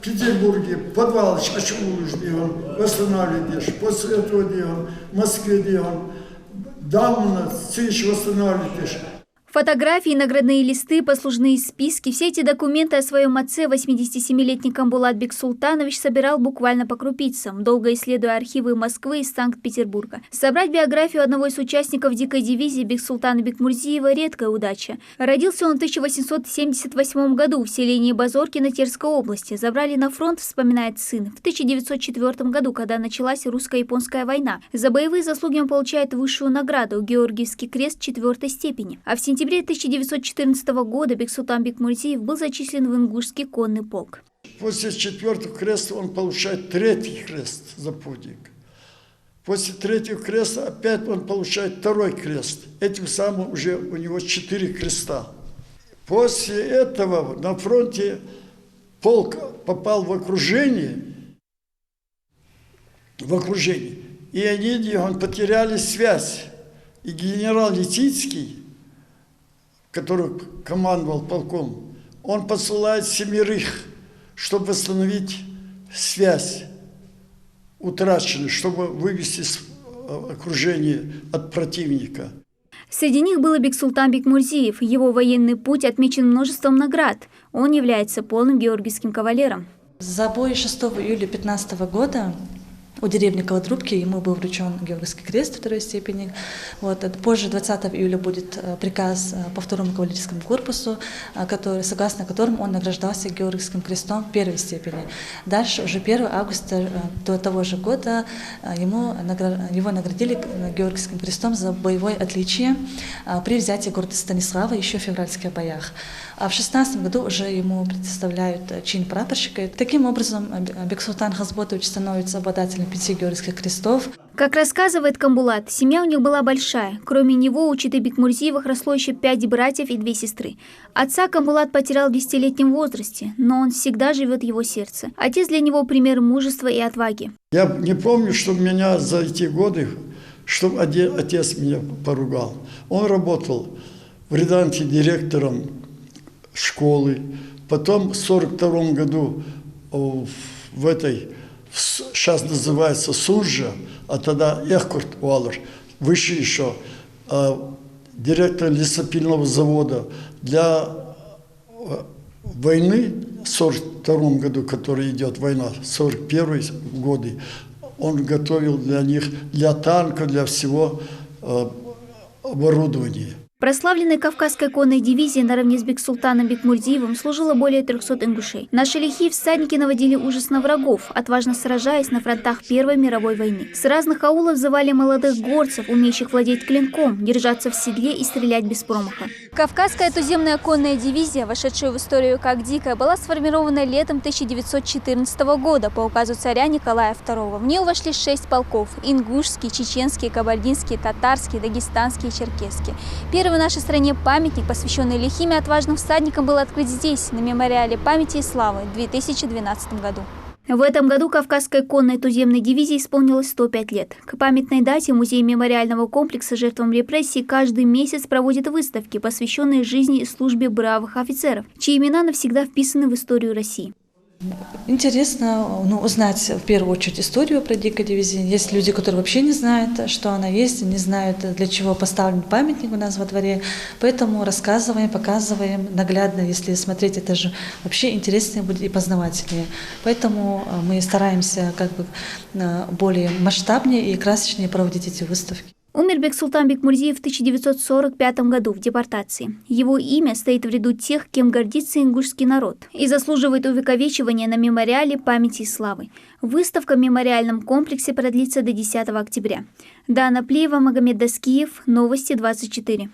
В Петербурге подвал восстанавливаешь, после этого делаем, в Москве делаем, Дамна, цыщ восстанавливаешь. Фотографии, наградные листы, послужные списки – все эти документы о своем отце 87-летний Камбулат Бексултанович собирал буквально по крупицам, долго исследуя архивы Москвы и Санкт-Петербурга. Собрать биографию одного из участников дикой дивизии Бексултана Бекмурзиева – редкая удача. Родился он в 1878 году в селении Базоркино Терской области. Забрали на фронт, вспоминает сын, в 1904 году, когда началась русско-японская война. За боевые заслуги он получает высшую награду – Георгиевский крест 4-й степени. А в сентябре 1914 года Бексултан Бекмурзиев был зачислен в Ингушский конный полк. После 4-го креста он получает 3-й крест за подвиг. После 3-го креста опять он получает 2-й крест. Этим самым уже у него 4 креста. После этого на фронте полк попал в окружение, и они потеряли связь. И генерал Летицкий, который командовал полком, он посылает 7, чтобы восстановить связь утраченную, чтобы вывести окружение от противника. Среди них был и Бексултан Бекмурзиев. Его военный путь отмечен множеством наград. Он является полным георгиевским кавалером. За бой 6 июля 2015 года у деревни Колотрубки ему был вручен Георгиевский крест 2-й степени. Позже, 20 июля, будет приказ по 2-му кавалерийскому корпусу, согласно которому он награждался Георгиевским крестом 1-й степени. Дальше, уже 1 августа до того же года, его наградили Георгиевским крестом за боевое отличие при взятии города Станислава еще в февральских боях. А в 2016 году уже ему предоставляют чин прапорщика. Таким образом, Бексултан Хазботович становится обладателем 5 Георгиевских крестов. Как рассказывает Камбулат, семья у них была большая. Кроме него у четы Бекмурзиевых росло еще 5 братьев и 2 сестры. Отца Камбулат потерял в 10-летнем возрасте, но он всегда живет в его сердце. Отец для него пример мужества и отваги. Я не помню, что меня за эти годы, что отец меня поругал. Он работал в Риданте директором школы, потом в 1942 году сейчас называется Суржа, а тогда Эхкурт Уалер, выше еще, директор лесопильного завода. Для войны в 1942 году, которая идет война, 1941 годы, он готовил для них, для танка, для всего оборудования. Прославленной Кавказской конной дивизии наравне с Бексултаном Бекмурзиевым служило более 300 ингушей. Наши лихие всадники наводили ужас на врагов, отважно сражаясь на фронтах Первой мировой войны. С разных аулов звали молодых горцев, умеющих владеть клинком, держаться в седле и стрелять без промаха. Кавказская туземная конная дивизия, вошедшая в историю как дикая, была сформирована летом 1914 года по указу царя Николая II. В нее вошли 6 полков – ингушский, чеченский, кабардинский, татарский, дагестанский и черкесский. Первый в нашей стране памятник, посвященный лихим и отважным всадникам, был открыт здесь, на мемориале памяти и славы в 2012 году. В этом году Кавказской конной туземной дивизии исполнилось 105 лет. К памятной дате Музей мемориального комплекса жертвам репрессий каждый месяц проводит выставки, посвященные жизни и службе бравых офицеров, чьи имена навсегда вписаны в историю России. Интересно узнать в первую очередь историю про дикую дивизию. Есть люди, которые вообще не знают, что она есть, не знают, для чего поставлен памятник у нас во дворе. Поэтому рассказываем, показываем наглядно. Если смотреть, это же вообще интереснее будет и познавательнее. Поэтому мы стараемся более масштабнее и красочнее проводить эти выставки. Умер Бексултан Бекмурзиев в 1945 году в депортации. Его имя стоит в ряду тех, кем гордится ингушский народ, и заслуживает увековечивания на мемориале памяти и славы. Выставка в мемориальном комплексе продлится до 10 октября. Дана Плеева, Магомед Даскиев, Новости 24.